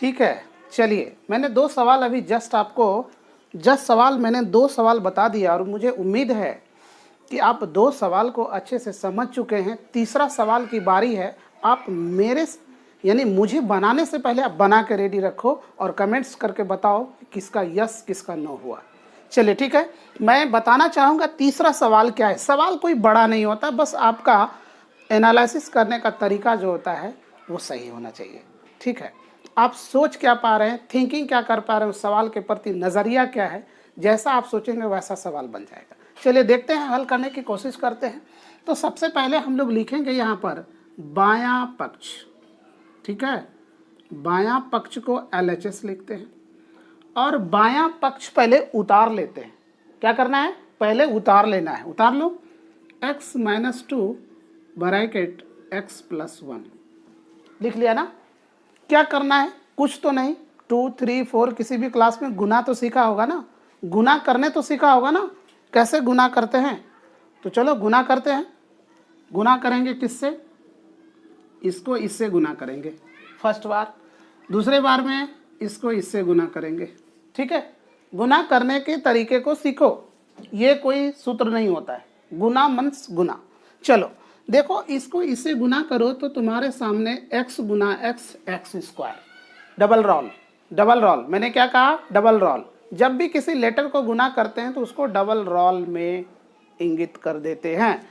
ठीक है, चलिए मैंने दो सवाल अभी मैंने दो सवाल बता दिया और मुझे उम्मीद है कि आप दो सवाल को अच्छे से समझ चुके हैं। तीसरा सवाल की बारी है। आप यानी मुझे बनाने से पहले आप बना के रेडी रखो और कमेंट्स करके बताओ कि किसका यस किसका नो हुआ। चलिए ठीक है, मैं बताना चाहूँगा तीसरा सवाल क्या है। सवाल कोई बड़ा नहीं होता, बस आपका एनालिसिस करने का तरीका जो होता है वो सही होना चाहिए। ठीक है, आप सोच क्या पा रहे हैं, थिंकिंग क्या कर पा रहे हैं, उस सवाल के प्रति नज़रिया क्या है, जैसा आप सोचेंगे वैसा सवाल बन जाएगा। चलिए देखते हैं, हल करने की कोशिश करते हैं। तो सबसे पहले हम लोग लिखेंगे यहाँ पर बायां पक्ष। ठीक है, बायां पक्ष को LHS लिखते हैं और बायां पक्ष पहले उतार लेते हैं। क्या करना है, पहले उतार लेना है। उतार लो, x - 2 ब्रैकेट x + 1 लिख लिया ना। क्या करना है, कुछ तो नहीं, 2, 3, 4 किसी भी क्लास में गुना तो सीखा होगा ना, गुना करने तो सीखा होगा ना, कैसे गुना करते हैं। तो चलो गुना करते हैं। गुना करेंगे किससे, इसको इससे गुना करेंगे फर्स्ट बार, दूसरे बार में इसको इससे गुना करेंगे। ठीक है, गुना करने के तरीके को सीखो, ये कोई सूत्र नहीं होता है, गुना मंस गुना। चलो देखो, इसको इससे गुना करो तो तुम्हारे सामने x गुना x² डबल रॉल। मैंने क्या कहा, डबल रॉल। जब भी किसी लेटर को गुना करते हैं तो उसको डबल रॉल में इंगित कर देते हैं।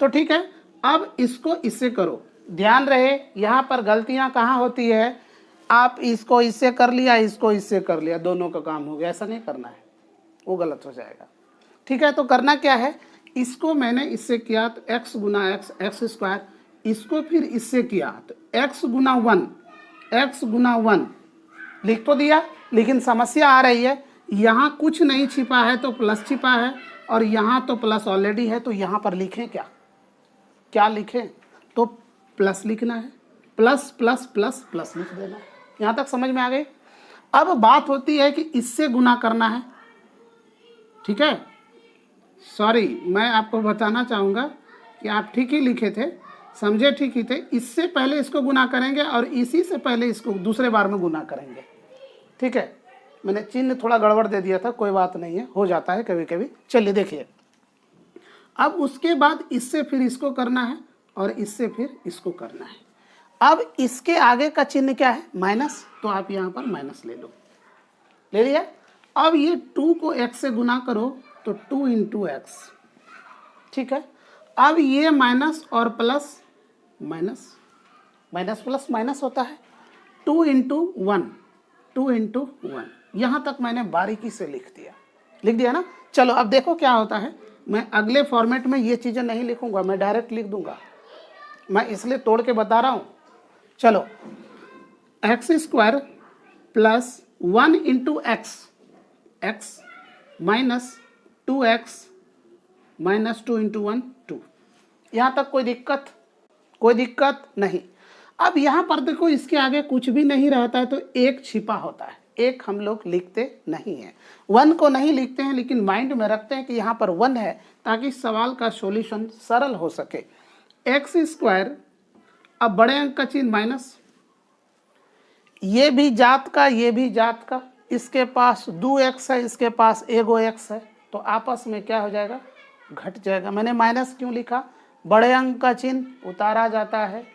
तो ठीक है, अब इसको इससे करो। ध्यान रहे यहाँ पर गलतियाँ कहाँ होती है, आप इसको इससे कर लिया, इसको इससे कर लिया, दोनों का काम हो गया। ऐसा नहीं करना है, वो गलत हो जाएगा। ठीक है, तो करना क्या है, इसको मैंने इससे किया तो x गुना x² इसको फिर इससे किया तो x गुना 1 लिख तो दिया। लेकिन समस्या आ रही है, यहाँ कुछ नहीं छिपा है तो प्लस छिपा है और यहाँ तो प्लस ऑलरेडी है। तो यहाँ पर लिखें क्या लिखें, तो प्लस लिखना है, प्लस प्लस प्लस प्लस लिख देना। यहाँ तक समझ में आ गई। अब बात होती है कि इससे गुना करना है। ठीक है, सॉरी, मैं आपको बताना चाहूँगा कि आप ठीक ही लिखे थे, समझे ठीक ही थे। इससे पहले इसको गुना करेंगे और इसी से पहले इसको दूसरे बार में गुना करेंगे। ठीक है, मैंने चिन्ह थोड़ा गड़बड़ दे दिया था, कोई बात नहीं है, हो जाता है कभी कभी। चलिए देखिए, अब उसके बाद इससे फिर इसको करना है और इससे फिर इसको करना है। अब इसके आगे का चिन्ह क्या है, माइनस, तो आप यहाँ पर माइनस ले लो, ले लिया। अब ये 2 को x से गुना करो तो 2 × x। ठीक है, अब ये माइनस और plus minus, minus plus minus होता है, 2 × 1 यहाँ तक मैंने बारीकी से लिख दिया ना। चलो अब देखो क्या होता है, मैं अगले फॉर्मेट में ये चीज़ें नहीं लिखूंगा, मैं डायरेक्ट लिख दूंगा, मैं इसलिए तोड़ के बता रहा हूँ। चलो x² + 1 × x minus 2x minus 2 × 1 2। यहाँ तक कोई दिक्कत नहीं। अब यहाँ पर देखो, इसके आगे कुछ भी नहीं रहता है तो एक छिपा होता है, एक हम लोग लिखते नहीं हैं, 1 को नहीं लिखते हैं, लेकिन माइंड में रखते हैं कि यहाँ पर 1 है ताकि सवाल का सॉल्यूशन सरल हो सके। x², अब बड़े अंक का चिन्ह माइनस, ये भी जात का, इसके पास 2x है, इसके पास एगो x है, तो आपस में क्या हो जाएगा, घट जाएगा। मैंने माइनस क्यों लिखा, बड़े अंक का चिन्ह उतारा जाता है।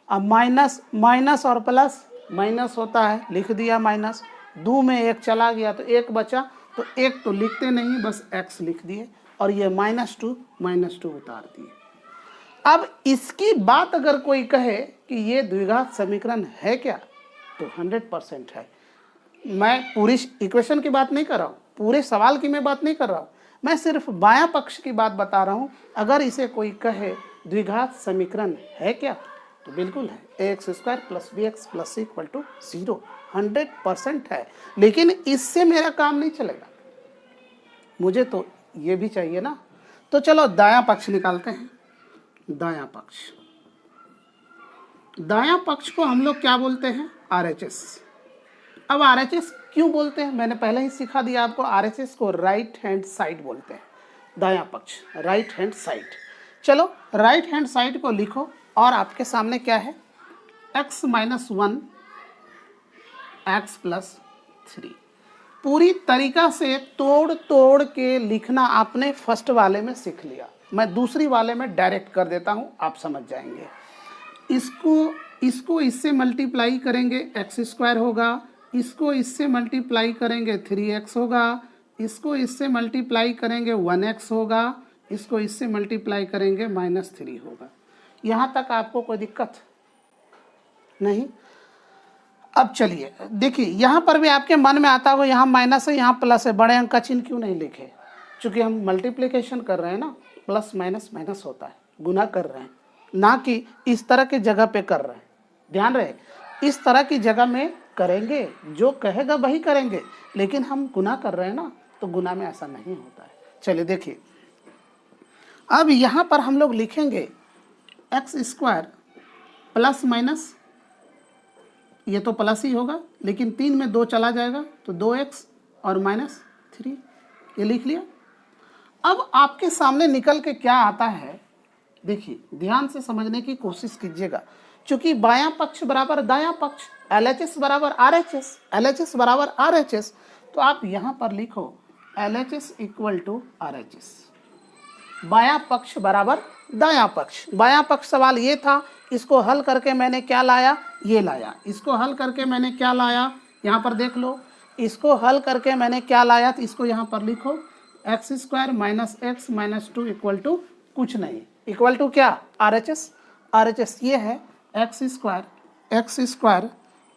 अब माइनस और प्लस माइनस होता है, लिख दिया माइनस, 2 में 1 चला गया तो 1 बचा, तो 1 तो लिखते नहीं, बस x लिख दिए और ये -2 उतार दिए। अब इसकी बात अगर कोई कहे कि ये द्विघात समीकरण है क्या, तो 100% है। मैं पूरी इक्वेशन की बात नहीं कर रहा हूँ, पूरे सवाल की मैं बात नहीं कर रहा हूँ, मैं सिर्फ बायां पक्ष की बात बता रहा हूँ। अगर इसे कोई कहे द्विघात समीकरण है क्या, तो बिल्कुल है, ax² + bx + c = 0, 100% है। लेकिन इससे मेरा काम नहीं चलेगा, मुझे तो ये भी चाहिए ना। तो चलो दायां पक्ष निकालते हैं। दायां पक्ष को हम लोग क्या बोलते हैं, RHS। अब RHS क्यों बोलते हैं, मैंने पहले ही सिखा दिया आपको। RHS को राइट हैंड साइड बोलते हैं, दायां पक्ष, राइट हैंड साइड। चलो राइट हैंड साइड को लिखो और आपके सामने क्या है, x - 1 x प्लस 3। पूरी तरीका से तोड़ तोड़ के लिखना आपने फर्स्ट वाले में सीख लिया। मैं दूसरी वाले में डायरेक्ट कर देता हूँ, आप समझ जाएंगे। इसको इससे मल्टीप्लाई करेंगे एक्स स्क्वायर होगा, इसको इससे मल्टीप्लाई करेंगे 3x होगा, इसको इससे मल्टीप्लाई करेंगे 1x होगा, इसको इससे मल्टीप्लाई करेंगे -3 होगा। यहाँ तक आपको कोई दिक्कत नहीं। अब चलिए देखिए, यहाँ पर भी आपके मन में आता होगा यहाँ माइनस है यहाँ प्लस है, बड़े अंक का चिन्ह क्यों नहीं लिखे? चूँकि हम मल्टीप्लिकेशन कर रहे हैं ना, प्लस माइनस माइनस होता है, गुना कर रहे हैं, ना कि इस तरह की जगह पे कर रहे हैं। ध्यान रहे, इस तरह की जगह में करेंगे, जो कहेगा वही करेंगे, लेकिन हम गुना कर रहे हैं ना, तो गुना में ऐसा नहीं होता है। चलिए देखिए, अब यहाँ पर हम लोग लिखेंगे एक्स स्क्वायर प्लस माइनस, ये तो प्लस ही होगा, लेकिन 3 में 2 चला जाएगा तो 2x और -3, ये लिख लिया। अब आपके सामने निकल के क्या आता है, देखिए ध्यान से समझने की कोशिश कीजिएगा। चूंकि बायां पक्ष बराबर दायां पक्ष, LHS बराबर RHS, LHS बराबर RHS, तो आप यहाँ पर लिखो LHS इक्वल टू RHS। बायां पक्ष बराबर दायां पक्ष। बायां पक्ष सवाल ये था, इसको हल करके मैंने क्या लाया, ये लाया। इसको हल करके मैंने क्या लाया, यहाँ पर देख लो, इसको हल करके मैंने क्या लाया, तो इसको यहाँ पर लिखो x square minus x minus 2 equal to कुछ नहीं, इक्वल टू क्या, RHS। RHS ये है x square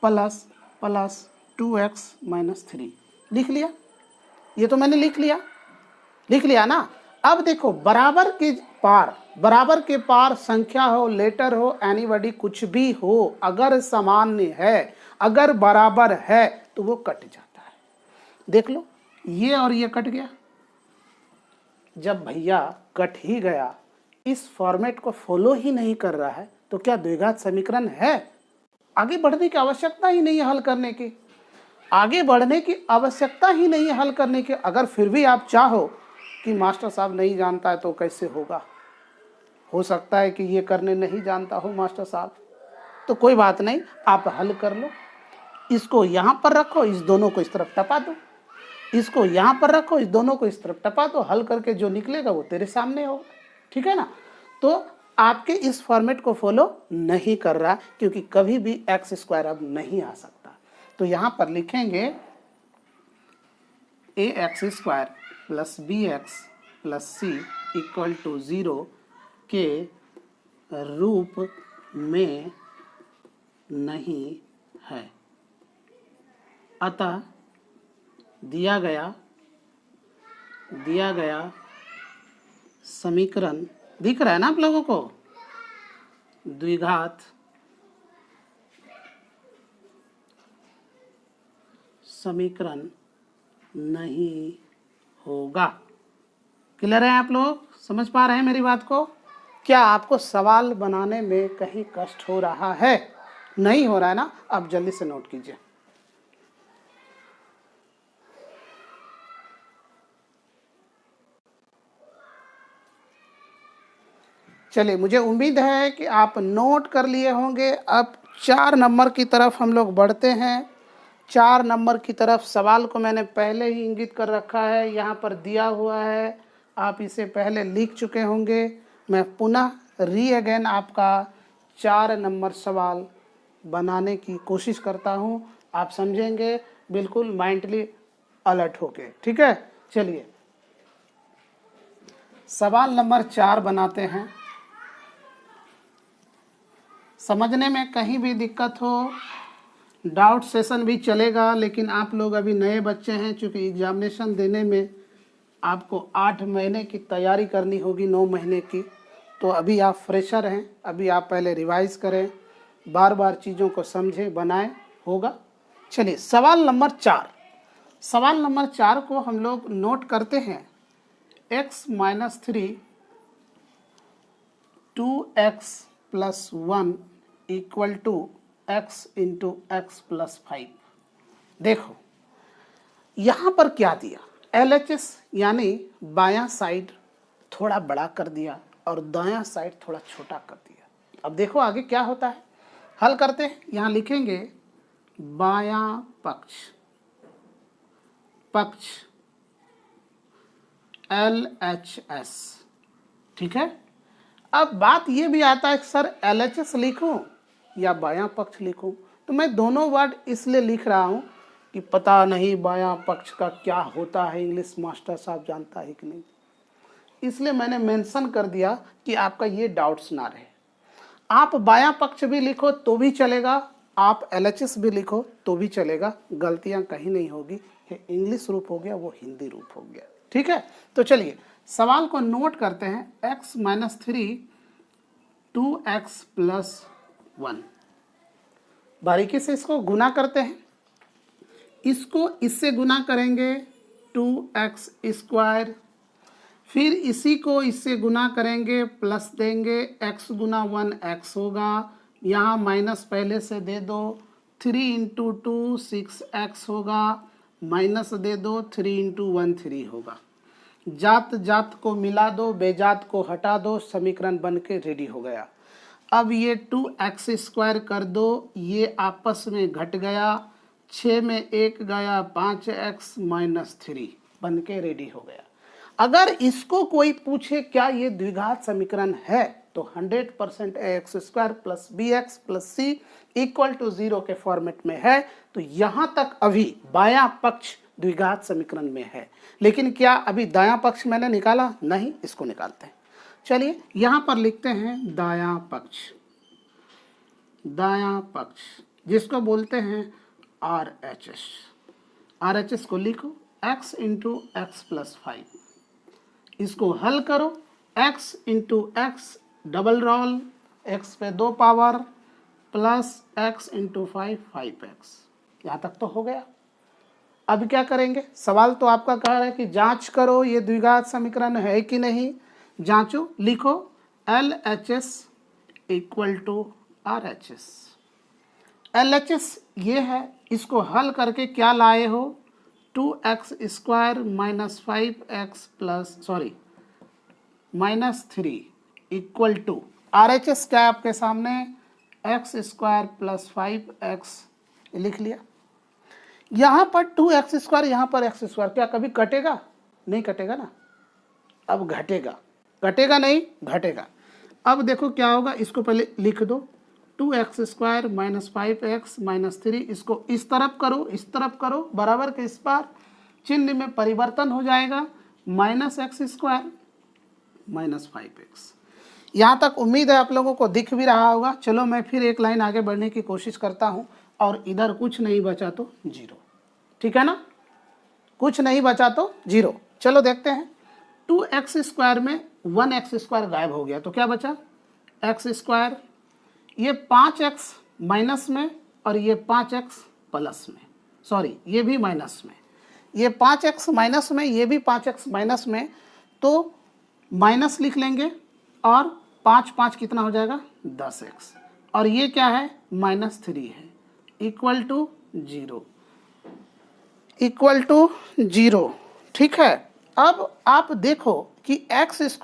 plus 2x minus 3। लिख लिया, ये तो मैंने लिख लिया ना। अब देखो, बराबर के पार संख्या हो, लेटर हो, एनीबॉडी, कुछ भी हो, अगर सामान्य है, अगर बराबर है, तो वो कट जाता है। देख लो, ये और ये कट गया। जब भैया कट ही गया, इस फॉर्मेट को फॉलो ही नहीं कर रहा है, तो क्या द्विघात समीकरण है? आगे बढ़ने की आवश्यकता ही नहीं है हल करने की, आगे बढ़ने की आवश्यकता ही नहीं है हल करने की। अगर फिर भी आप चाहो कि मास्टर साहब नहीं जानता है, तो कैसे होगा? हो सकता है कि ये करने नहीं जानता हो मास्टर साहब, तो कोई बात नहीं, आप हल कर लो। इसको यहाँ पर रखो, इस दोनों को इस तरफ टपा दो, इसको यहाँ पर रखो, इस दोनों को इस तरफ टपा दो, हल करके जो निकलेगा वो तेरे सामने होगा। ठीक है ना? तो आपके इस फॉर्मेट को फॉलो नहीं कर रहा, क्योंकि कभी भी एक्स स्क्वायर अब नहीं आ सकता। तो यहाँ पर लिखेंगे ax square plus bx plus c equal to 0 के रूप में नहीं है। अतः दिया गया समीकरण, दिख रहा है ना आप लोगों को, द्विघात समीकरण नहीं होगा। क्लियर है? आप लोग समझ पा रहे हैं मेरी बात को? क्या आपको सवाल बनाने में कहीं कष्ट हो रहा है? नहीं हो रहा है ना? आप जल्दी से नोट कीजिए। चलिए, मुझे उम्मीद है कि आप नोट कर लिए होंगे। अब 4 नंबर की तरफ हम लोग बढ़ते हैं। 4 नंबर की तरफ सवाल को मैंने पहले ही इंगित कर रखा है, यहाँ पर दिया हुआ है, आप इसे पहले लिख चुके होंगे। मैं पुनः अगेन आपका 4 नंबर सवाल बनाने की कोशिश करता हूँ, आप समझेंगे बिल्कुल माइंडली अलर्ट होके। ठीक है, चलिए सवाल नंबर 4 बनाते हैं। समझने में कहीं भी दिक्कत हो, डाउट सेशन भी चलेगा, लेकिन आप लोग अभी नए बच्चे हैं, चूँकि एग्जामिनेशन देने में आपको 8 महीने की तैयारी करनी होगी, 9 महीने की, तो अभी आप फ्रेशर हैं। अभी आप पहले रिवाइज करें, बार बार चीज़ों को समझें, बनाएं, होगा। चलिए सवाल नंबर 4। सवाल नंबर 4 को हम लोग नोट करते हैं। x minus 3 2x plus 1 equal to x into x plus 5। देखो यहाँ पर क्या दिया, LHS यानी बायां साइड थोड़ा बड़ा कर दिया और दायां साइड थोड़ा छोटा कर दिया। अब देखो आगे क्या होता है, हल करते हैं। यहाँ लिखेंगे बायां पक्ष LHS, ठीक है। अब बात ये भी आता है सर LHS लिखूं या बायां पक्ष लिखूं, तो मैं दोनों वर्ड इसलिए लिख रहा हूं कि पता नहीं बायां पक्ष का क्या होता है, इंग्लिश मास्टर साहब जानता है कि नहीं, इसलिए मैंने मेंशन कर दिया कि आपका ये डाउट्स ना रहे। आप बायां पक्ष भी लिखो तो भी चलेगा, आप LHS भी लिखो तो भी चलेगा, गलतियां कहीं नहीं होगी। ये इंग्लिश रूप हो गया, वो हिंदी रूप हो गया, ठीक है। तो चलिए सवाल को नोट करते हैं। x - 3 2x + 1, बारीकी से इसको गुना करते हैं। इसको इससे गुना करेंगे 2x², फिर इसी को इससे गुना करेंगे, प्लस देंगे, x गुना 1 x होगा, यहाँ माइनस पहले से दे दो, 3 × 2 6x होगा, माइनस दे दो, 3 × 1 3 होगा। जात जात को मिला दो, बेजात को हटा दो, समीकरण बन के रेडी हो गया। अब ये 2x² कर दो, ये आपस में घट गया, 6 में 1 गया, 5x - 3 बन के रेडी हो गया। अगर इसको कोई पूछे क्या ये द्विघात समीकरण है, तो 100% ax² + bx + c = 0 के फॉर्मेट में है, तो यहां तक अभी बायां पक्ष द्विघात समीकरण में है। लेकिन क्या अभी दायां पक्ष मैंने निकाला? नहीं, इसको निकालते हैं। चलिए यहां पर लिखते हैं दायां पक्ष जिसको बोलते हैं RHS। RHS को लिखो x × x + 5, इसको हल करो, x × x double role, x पे 2 पावर प्लस x × 5 5x, यहाँ तक तो हो गया। अब क्या करेंगे? सवाल तो आपका कह रहा है कि जांच करो ये द्विघात समीकरण है कि नहीं। जांचो, लिखो LHS = RHS। LHS ये है, इसको हल करके क्या लाए हो? 2x² - 5x -3 = RHS क्या है आपके सामने? x² + 5x लिख लिया। यहाँ पर 2x², यहाँ पर x², क्या कभी कटेगा? नहीं कटेगा ना। अब घटेगा नहीं, घटेगा। अब देखो क्या होगा, इसको पहले लिख दो, 2x² - 5x - 3, इसको इस तरफ करो, बराबर के इस पार, चिन्ह में परिवर्तन हो जाएगा, -x² - 5x। यहाँ तक उम्मीद है आप लोगों को दिख भी रहा होगा। चलो मैं फिर एक लाइन आगे बढ़ने की कोशिश करता हूँ, और इधर कुछ नहीं बचा तो 0, ठीक है ना, कुछ नहीं बचा तो 0। चलो देखते हैं, 2x² में 1x² गायब हो गया, तो क्या बचा? x², ये 5x माइनस में और ये 5x प्लस में, सॉरी ये भी माइनस में, ये 5x माइनस में, ये भी 5x माइनस में, तो माइनस लिख लेंगे, और 5 5 कितना हो जाएगा? 10x, और ये क्या है? -3 है, = 0, ठीक है। अब आप देखो कि x² -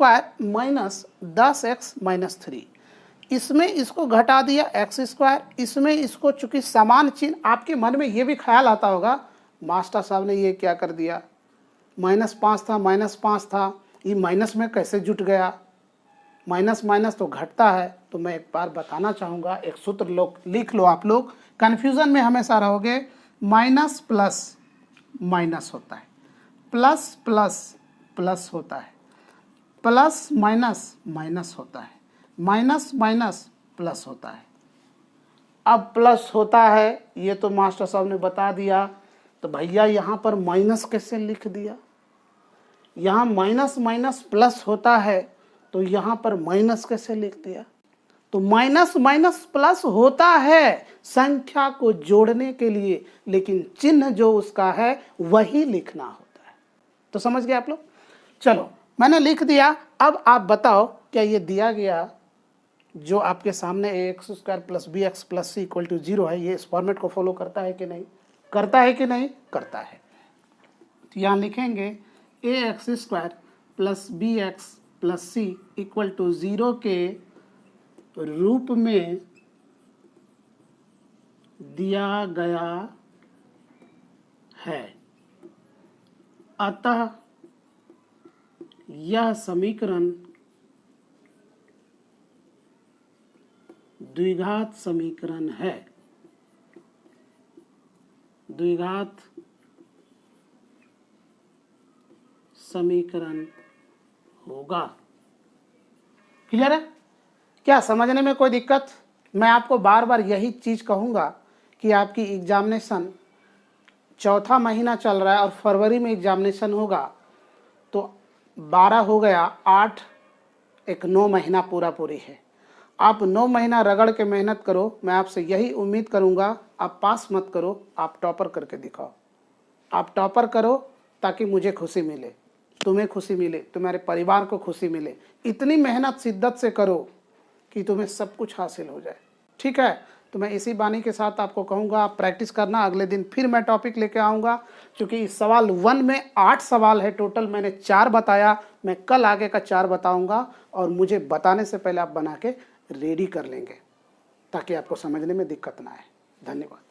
10x - 3, इसमें इसको घटा दिया x², इसमें इसको, चूंकि समान चिन्ह, आपके मन में ये भी ख्याल आता होगा मास्टर साहब ने ये क्या कर दिया, -5 था, -5 था, ये माइनस में कैसे जुट गया? माइनस माइनस तो घटता है। तो मैं एक बार बताना चाहूँगा, एक सूत्र लिख लो आप लोग, कन्फ्यूज़न में हमेशा रहोगे। माइनस प्लस माइनस होता है, प्लस प्लस प्लस होता है, प्लस माइनस माइनस होता है, माइनस माइनस प्लस होता है। अब प्लस होता है, ये तो मास्टर साहब ने बता दिया, तो भैया यहाँ पर माइनस कैसे लिख दिया? यहाँ माइनस माइनस प्लस होता है, तो यहाँ पर माइनस कैसे लिख दिया? तो माइनस माइनस प्लस होता है संख्या को जोड़ने के लिए, लेकिन चिन्ह जो उसका है वही लिखना होता है। तो समझ गए आप लोग? चलो मैंने लिख दिया। अब आप बताओ, क्या ये दिया गया जो आपके सामने ax² + bx + c = 0 है, ये इस फॉर्मेट को फॉलो करता है कि नहीं? करता है कि नहीं? करता है। तो यहाँ लिखेंगे ax² + bx + c = 0 के रूप में दिया गया है। अतः यह समीकरण द्विघात समीकरण है। द्विघात समीकरण होगा। क्लियर है? क्या समझने में कोई दिक्कत? मैं आपको बार बार यही चीज कहूंगा कि आपकी एग्जामिनेशन चौथा महीना चल रहा है और फरवरी में एग्जामिनेशन होगा, तो 12 हो गया, 8 एक 9 महीना पूरा पूरी है। आप 9 महीना रगड़ के मेहनत करो। मैं आपसे यही उम्मीद करूंगा, आप पास मत करो, आप टॉपर करके दिखाओ। आप टॉपर करो ताकि मुझे खुशी मिले, तुम्हें खुशी मिले, तुम्हारे परिवार को खुशी मिले। इतनी मेहनत शिद्दत से करो कि तुम्हें सब कुछ हासिल हो जाए। ठीक है? तो मैं इसी बानी के साथ आपको कहूँगा, आप प्रैक्टिस करना। अगले दिन फिर मैं टॉपिक लेके आऊँगा, क्योंकि इस सवाल 1 में 8 सवाल है टोटल। मैंने 4 बताया, मैं कल आगे का 4 बताऊँगा, और मुझे बताने से पहले आप बना के रेडी कर लेंगे ताकि आपको समझने में दिक्कत ना आए। धन्यवाद।